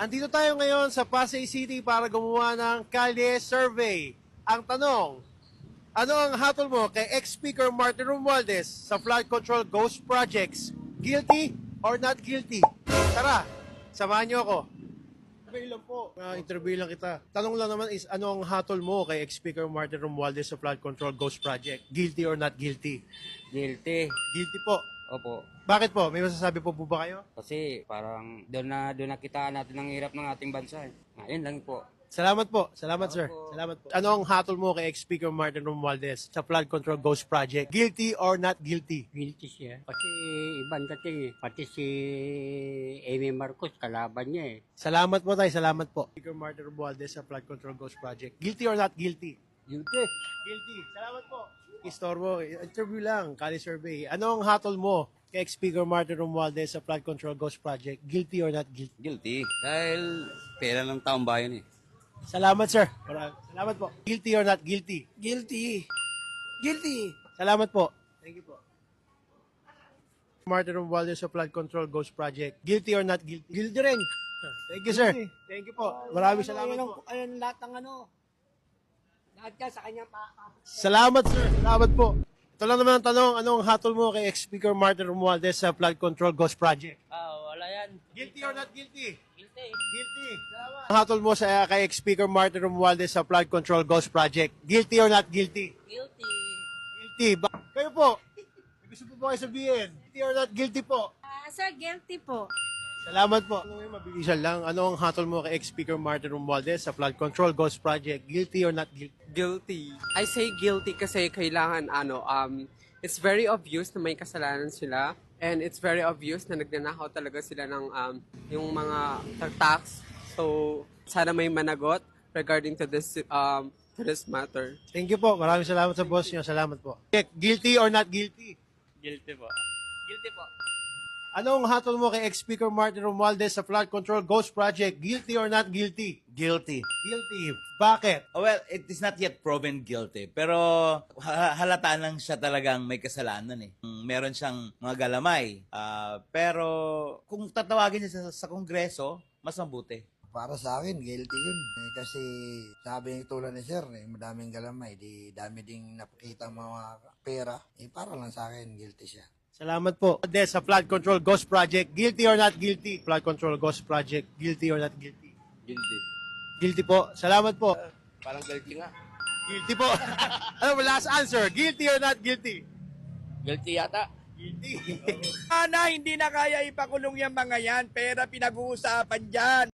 Andito tayo ngayon sa Pasay City para gumawa ng kalye survey. Ang tanong, ano ang hatol mo kay ex-speaker Martin Romualdez sa flood control ghost projects? Guilty or not guilty? Tara, samahan niyo ako. Interview lang po. Interview lang kita. Tanong lang naman is, ano ang hatol mo kay ex-speaker Martin Romualdez sa flood control ghost project? Guilty or not guilty? Guilty. Guilty po. Opo. Bakit po? May masasabi po ba kayo? Kasi parang doon nakita natin ang hirap ng ating bansa. Ayun lang po. Salamat po. Salamat, sir. po. Salamat po. Ano ang hatol mo kay ex-speaker Martin Romualdez sa flood control ghost project? Guilty or not guilty? Guilty siya. Kasi ibang dating eh. Pati si Amy Marcos, kalaban niya eh. Salamat po tayo. Salamat po. Speaker Martin Romualdez sa flood control ghost project. Guilty or not guilty? Guilty. Guilty. Salamat po. Istorbo. Interview lang. Kali survey. Ano ang hatol mo kay ex-speaker Martin Romualdez sa flood control ghost project? Guilty or not guilty? Guilty. Dahil pera ng taong bayan eh. Salamat, sir. Salamat po. Guilty or not guilty? Guilty. Guilty. Salamat po. Thank you po. Martin Romualdez sa flood control ghost project. Guilty or not guilty? Guilty rin. Thank you, sir. Thank you po. Maraming salamat po. Ayun lahat ng lahat ka sa kanyang Salamat, sir. Salamat po. Ito lang naman ang tanong, anong hatol mo kay ex-speaker Martin Romualdez sa flood control ghost project? Wala yan. Guilty or not guilty? Guilty. Guilty. Ang hatol mo sa kay ex-speaker Martin Romualdez sa flood control ghost project? Guilty or not guilty? Guilty. Guilty. Kayo po. May gusto po ba kayo sabihin? Guilty or not guilty po? Sir, guilty po. Salamat po. Ano yung mabilisan lang? Ano ang hatol mo kay ex-speaker Martin Romualdez sa flood control ghost project? Guilty or not guilty? Guilty. I say guilty kasi kailangan it's very obvious na may kasalanan sila and it's very obvious na nagnanakaw talaga sila ng yung mga tax. So sana may managot regarding to this matter. Thank you po. Maraming salamat sa boss niyo. Salamat po. Guilty or not guilty? Guilty po. Guilty po. Anong hatol mo kay ex-speaker Martin Romualdez sa flood control ghost project? Guilty or not guilty? Guilty. Guilty. Bakit? Well, it is not yet proven guilty. Pero halata lang siya talagang may kasalanan eh. Meron siyang mga galamay. Pero kung tatawagin niya sa Kongreso, mas mabuti. Para sa akin, guilty yun. Kasi sabi ng tulad ni Sir, madaming galamay, dami ding napakita mga pera. Para lang sa akin, guilty siya. Salamat po. Sa flood control ghost project, guilty or not guilty? Flood control ghost project, guilty or not guilty? Guilty. Guilty po. Salamat po. Parang guilty nga. Guilty po. Ano, last answer. Guilty or not guilty? Guilty yata. Guilty. Sana hindi na kaya ipakulong yung mga yan, pera pinag-uusapan dyan.